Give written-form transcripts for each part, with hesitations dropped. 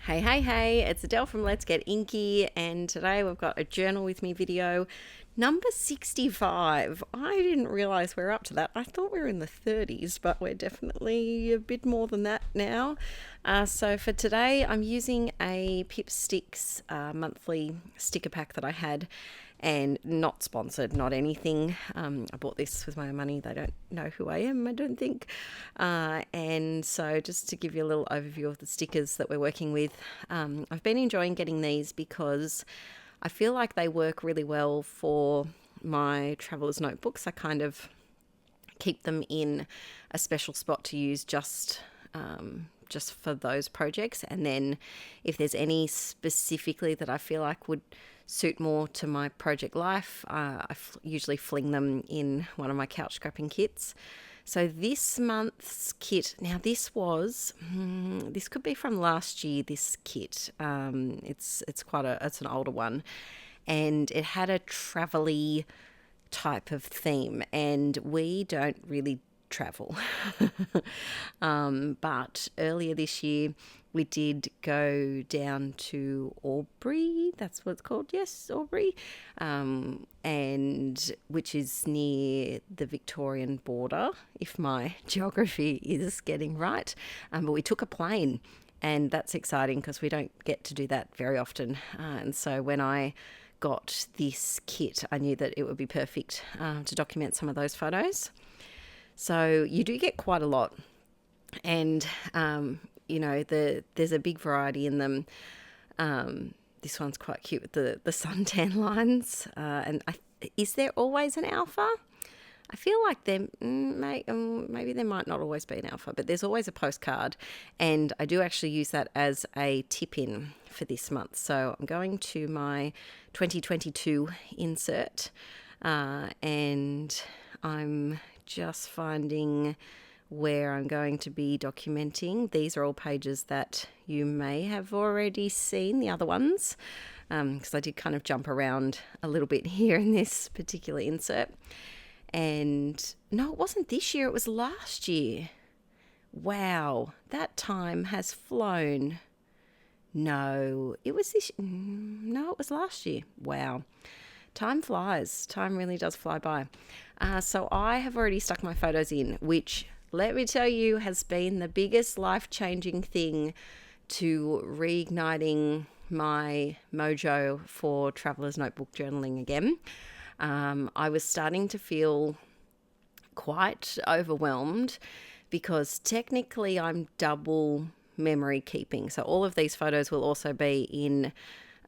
Hey, it's Adele from Let's Get Inkie, and today we've got a Journal with Me video number 65. I didn't realise we're up to that. I thought we were in the 30s, but we're definitely a bit more than that now. So for today, I'm using a Pipsticks monthly sticker pack that I had, and not sponsored, not anything. I bought this with my own money. They don't know who I am, I don't think. And so just to give you a little overview of the stickers that we're working with, I've been enjoying getting these because I feel like they work really well for my traveler's notebooks. I kind of keep them in a special spot to use just for those projects. And then if there's any specifically that I feel like would suit more to my project life, usually fling them in one of my couch scrapping kits. So this month's kit, now this could be from last year, this kit. It's an older one, and it had a travel-y type of theme, and we don't really travel. But earlier this year, we did go down to Albury, that's what it's called, yes, Albury, and which is near the Victorian border, if my geography is getting right. But we took a plane, and that's exciting because we don't get to do that very often. And so when I got this kit, I knew that it would be perfect to document some of those photos. So you do get quite a lot, and there's a big variety in them. This one's quite cute with the suntan lines, and is there always an alpha? I feel like maybe there might not always be an alpha, but there's always a postcard, and I do actually use that as a tip-in for this month. So I'm going to my 2022 insert, and I'm just finding where I'm going to be documenting. These are all pages that you may have already seen, the other ones, because I did kind of jump around a little bit here in this particular insert. And no, it wasn't this year, it was last year. Wow, that time has flown. No, it was last year. Wow. Time flies. Time really does fly by. So I have already stuck my photos in, which, let me tell you, has been the biggest life-changing thing to reigniting my mojo for Traveler's Notebook journaling again. I was starting to feel quite overwhelmed because technically I'm double memory keeping. So all of these photos will also be in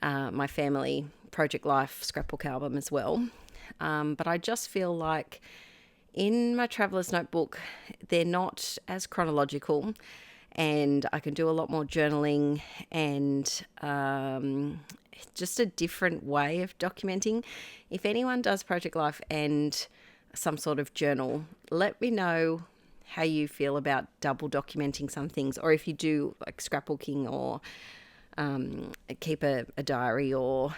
my family Project Life scrapbook album as well. But I just feel like in my Traveler's Notebook, they're not as chronological, and I can do a lot more journaling and just a different way of documenting. If anyone does Project Life and some sort of journal, let me know how you feel about double documenting some things, or if you do like scrapbooking or keep a diary or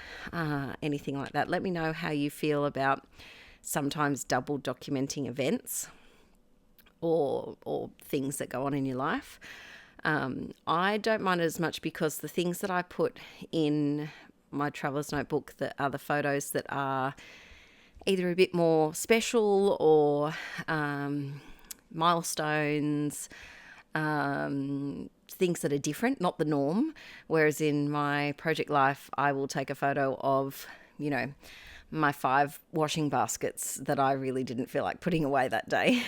anything like that. Let me know how you feel about sometimes double documenting events or things that go on in your life. I don't mind it as much because the things that I put in my Traveler's Notebook that are the photos that are either a bit more special or milestones, things that are different, not the norm. Whereas in my Project Life, I will take a photo of, my 5 washing baskets that I really didn't feel like putting away that day,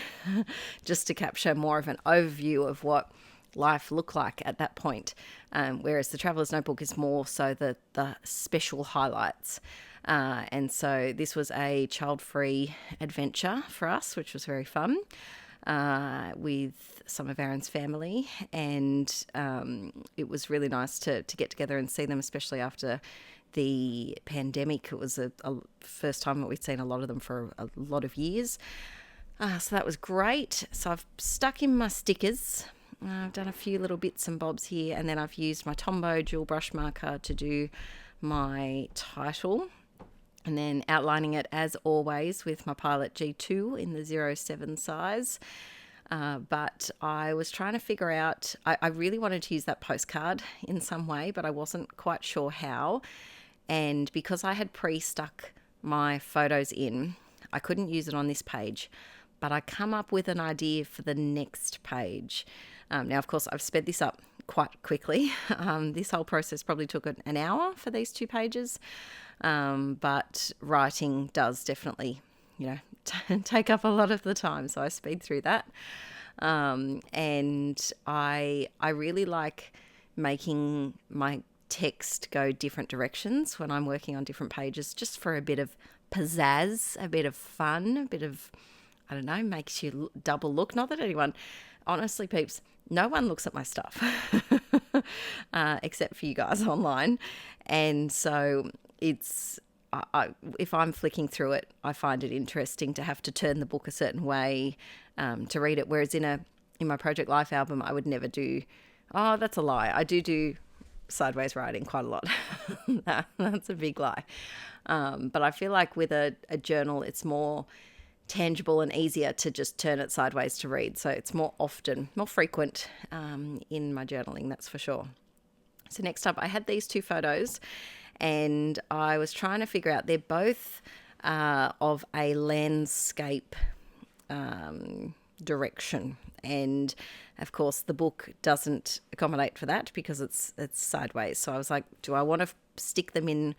just to capture more of an overview of what life looked like at that point. Whereas the Traveler's Notebook is more so the special highlights. And so this was a child-free adventure for us, which was very fun, with some of Aaron's family. And it was really nice to get together and see them, especially after the pandemic. It was a first time that we'd seen a lot of them for a lot of years. So that was great. So I've stuck in my stickers. I've done a few little bits and bobs here, and then I've used my Tombow dual brush marker to do my title, and then outlining it as always with my Pilot G2 in the 07 size. But I was trying to figure out, I really wanted to use that postcard in some way, but I wasn't quite sure how. And because I had pre-stuck my photos in, I couldn't use it on this page. But I come up with an idea for the next page. Now, of course, I've sped this up quite quickly. This whole process probably took an hour for these 2 pages. But writing does definitely, take up a lot of the time. So I speed through that. And I really like making my text go different directions when I'm working on different pages, just for a bit of pizzazz, a bit of fun, a bit of, I don't know, makes you double look. Not that anyone, honestly, peeps, no one looks at my stuff except for you guys online. And so it's, if I'm flicking through it, I find it interesting to have to turn the book a certain way to read it. Whereas in my Project Life album, I would never do, oh, that's a lie. I do sideways writing quite a lot. That's a big lie. But I feel like with a journal, it's more tangible and easier to just turn it sideways to read. So it's more frequent in my journaling, that's for sure. So next up, I had these 2 photos and I was trying to figure out, they're both of a landscape direction. And of course, the book doesn't accommodate for that because it's sideways. So I was like, do I want to stick them in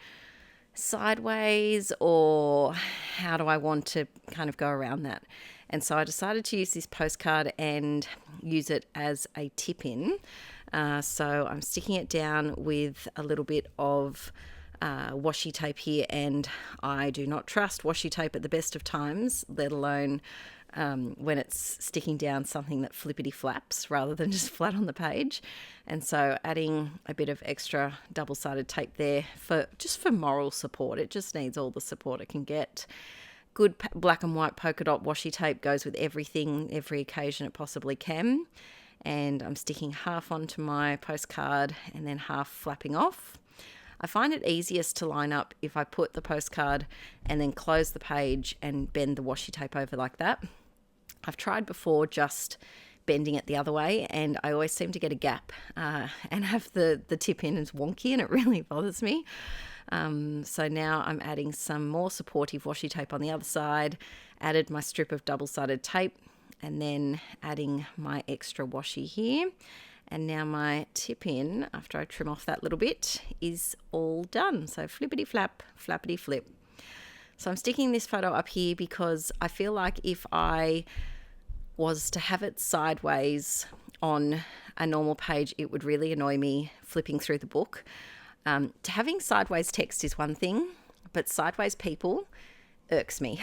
sideways, or how do I want to kind of go around that? And so I decided to use this postcard and use it as a tip-in. So I'm sticking it down with a little bit of washi tape here, and I do not trust washi tape at the best of times, let alone when it's sticking down something that flippity flaps rather than just flat on the page. And so adding a bit of extra double-sided tape there for moral support. It just needs all the support it can get. Good black and white polka dot washi tape goes with everything, every occasion it possibly can. And I'm sticking half onto my postcard and then half flapping off. I find it easiest to line up if I put the postcard and then close the page and bend the washi tape over like that. I've tried before just bending it the other way, and I always seem to get a gap and have the tip in is wonky, and it really bothers me. So now I'm adding some more supportive washi tape on the other side, added my strip of double-sided tape, and then adding my extra washi here. And now my tip in, after I trim off that little bit, is all done. So flippity flap, flappity flip. So I'm sticking this photo up here because I feel like if I was to have it sideways on a normal page, it would really annoy me flipping through the book. To having sideways text is one thing, but sideways people irks me.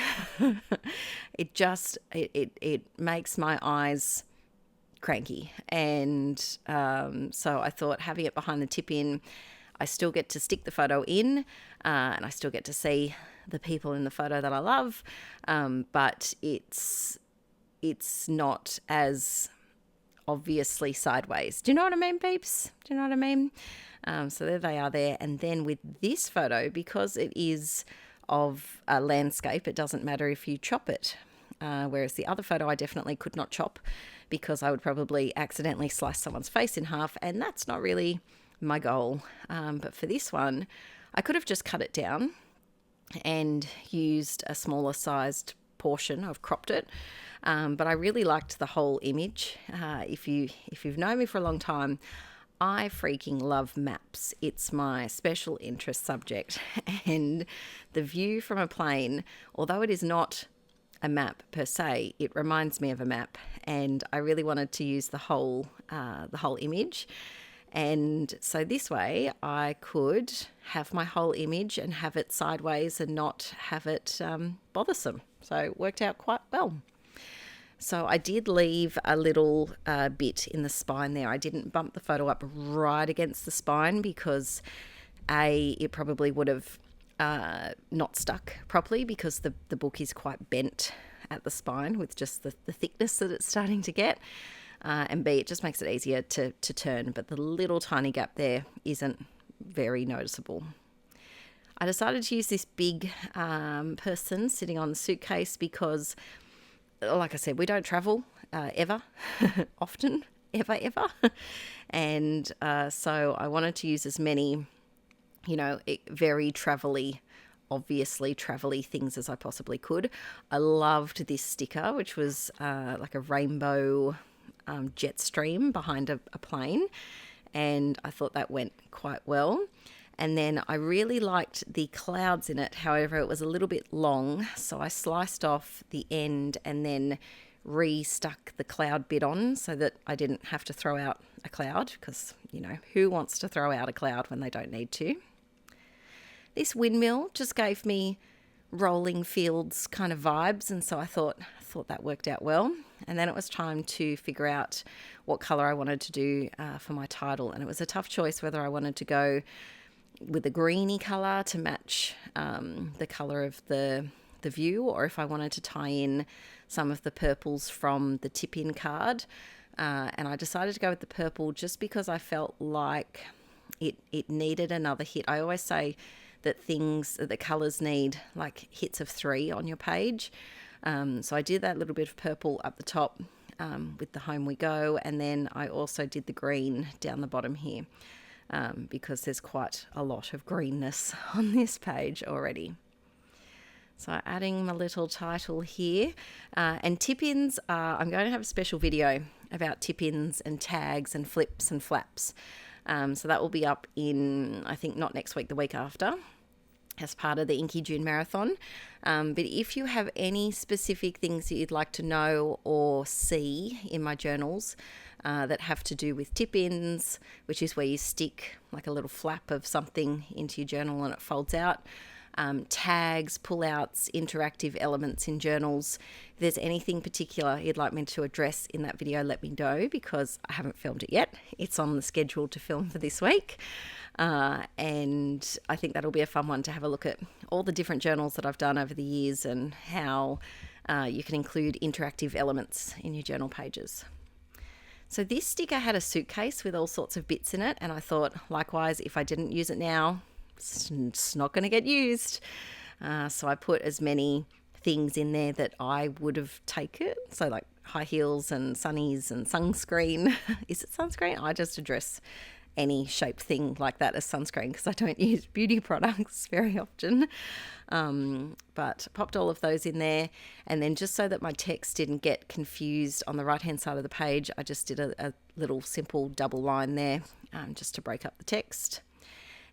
It makes my eyes cranky. And so I thought having it behind the tip in, I still get to stick the photo in and I still get to see the people in the photo that I love, but it's not as obviously sideways. Do you know what I mean, peeps? Do you know what I mean? So there they are there. And then with this photo, because it is of a landscape, it doesn't matter if you chop it. Whereas the other photo I definitely could not chop because I would probably accidentally slice someone's face in half, and that's not really my goal. But for this one, I could have just cut it down and used a smaller sized portion. I've cropped it. But I really liked the whole image. If you've known me for a long time, I freaking love maps. It's my special interest subject. And the view from a plane, although it is not a map per se, it reminds me of a map. And I really wanted to use the whole image. And so this way I could have my whole image and have it sideways and not have it bothersome. So it worked out quite well. So I did leave a little bit in the spine there. I didn't bump the photo up right against the spine because it probably would have not stuck properly because the book is quite bent at the spine with just the thickness that it's starting to get. And B, it just makes it easier to turn, but the little tiny gap there isn't very noticeable. I decided to use this big person sitting on the suitcase because, like I said, we don't travel ever, often, ever. And so I wanted to use as many, very obviously travel-y things as I possibly could. I loved this sticker, which was like a rainbow jet stream behind a plane, and I thought that went quite well. And then I really liked the clouds in it. However, it was a little bit long, so I sliced off the end and then re-stuck the cloud bit on so that I didn't have to throw out a cloud, because, who wants to throw out a cloud when they don't need to? This windmill just gave me rolling fields kind of vibes, and so I thought that worked out well. And then it was time to figure out what colour I wanted to do for my title, and it was a tough choice whether I wanted to go with a greeny colour to match the colour of the view, or if I wanted to tie in some of the purples from the tip-in card. And I decided to go with the purple just because I felt like it needed another hit. I always say that the colours need like hits of 3 on your page. So I did that little bit of purple up the top with the Home We Go, and then I also did the green down the bottom here because there's quite a lot of greenness on this page already. So adding my little title here. And tip-ins, I'm going to have a special video about tip-ins and tags and flips and flaps. So that will be up in, I think, not next week, the week after, as part of the Inkie June Marathon. But if you have any specific things that you'd like to know or see in my journals that have to do with tip-ins, which is where you stick like a little flap of something into your journal and it folds out, tags, pull-outs, interactive elements in journals. If there's anything particular you'd like me to address in that video, let me know, because I haven't filmed it yet. It's on the schedule to film for this week. And I think that'll be a fun one to have a look at all the different journals that I've done over the years and how you can include interactive elements in your journal pages. So this sticker had a suitcase with all sorts of bits in it, and I thought, likewise, if I didn't use it now, it's not going to get used. So I put as many things in there that I would have taken. So like high heels and sunnies and sunscreen. Is it sunscreen? I just address any shaped thing like that as sunscreen because I don't use beauty products very often. But popped all of those in there, and then just so that my text didn't get confused on the right hand side of the page, I just did a little simple double line there just to break up the text.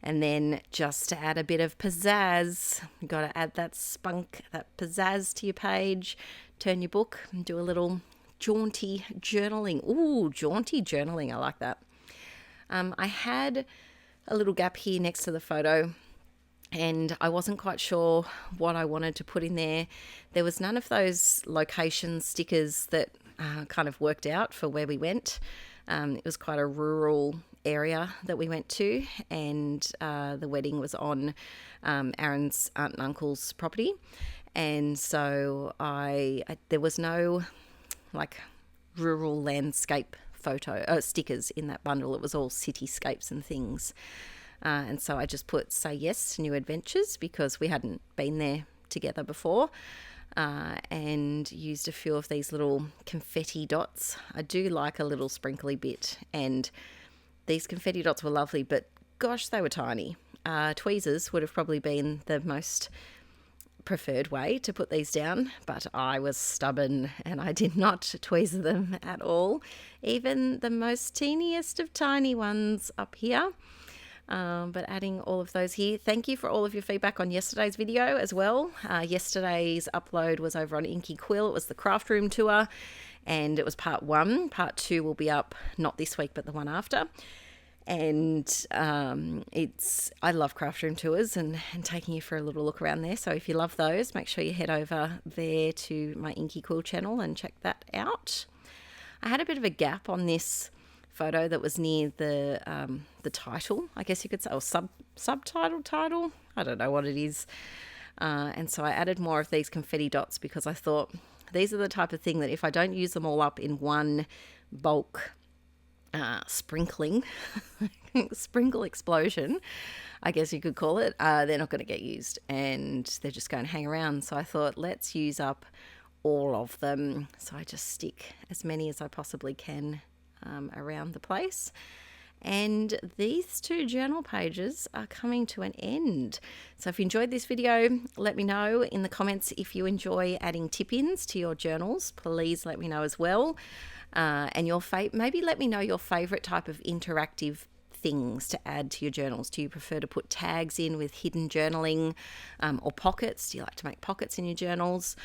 And then just to add a bit of pizzazz, you've got to add that spunk, that pizzazz to your page, turn your book and do a little jaunty journaling. Ooh, jaunty journaling, I like that. I had a little gap here next to the photo, and I wasn't quite sure what I wanted to put in there. There was none of those location stickers that kind of worked out for where we went. It was quite a rural area that we went to, and the wedding was on Aaron's aunt and uncle's property, and so there was no like rural landscape stickers in that bundle. It was all cityscapes and things, and so I just put "Say Yes to New Adventures" because we hadn't been there together before. And used a few of these little confetti dots. I do like a little sprinkly bit, and these confetti dots were lovely, but gosh, they were tiny. Tweezers would have probably been the most preferred way to put these down, but I was stubborn and I did not tweezer them at all, even the most teeniest of tiny ones up here. But adding all of those here. Thank you for all of your feedback on yesterday's video as well. Yesterday's upload was over on Inkie Quill. It was the craft room tour, and it was part 1. Part 2 will be up not this week but the one after. And I love craft room tours and taking you for a little look around there. So if you love those, make sure you head over there to my Inkie Quill channel and check that out. I had a bit of a gap on this photo that was near the title, I guess you could say, or subtitle title. I don't know what it is. And so I added more of these confetti dots because I thought these are the type of thing that if I don't use them all up in one bulk sprinkle explosion, I guess you could call it, they're not going to get used and they're just going to hang around. So I thought, let's use up all of them. So I just stick as many as I possibly can around the place. And these 2 journal pages are coming to an end. So if you enjoyed this video, let me know in the comments if you enjoy adding tip-ins to your journals. Please let me know as well. And maybe let me know your favourite type of interactive things to add to your journals. Do you prefer to put tags in with hidden journaling or pockets? Do you like to make pockets in your journals?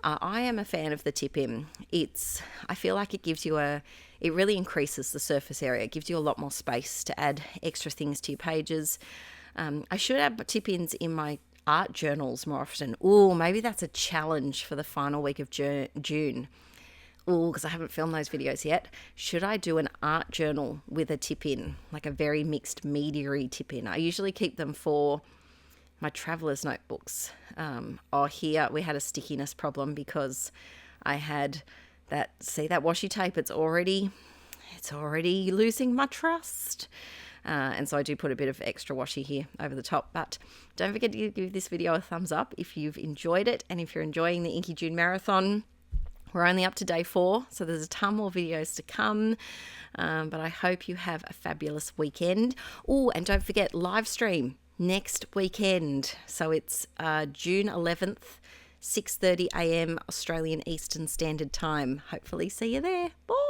I am a fan of the tip-in. I feel like it gives you it really increases the surface area. It gives you a lot more space to add extra things to your pages. I should add tip-ins in my art journals more often. Ooh, maybe that's a challenge for the final week of June. Ooh, because I haven't filmed those videos yet. Should I do an art journal with a tip-in, like a very mixed media-y tip-in? I usually keep them for my traveler's notebooks. Here we had a stickiness problem because I had that washi tape. It's already losing my trust. And so I do put a bit of extra washi here over the top. But don't forget to give this video a thumbs up if you've enjoyed it. And if you're enjoying the Inkie June Marathon, we're only up to day 4, so there's a ton more videos to come. But I hope you have a fabulous weekend. Oh, and don't forget, live stream next weekend. So it's June 11th, 6:30 a.m. Australian Eastern Standard Time. Hopefully see you there. Bye.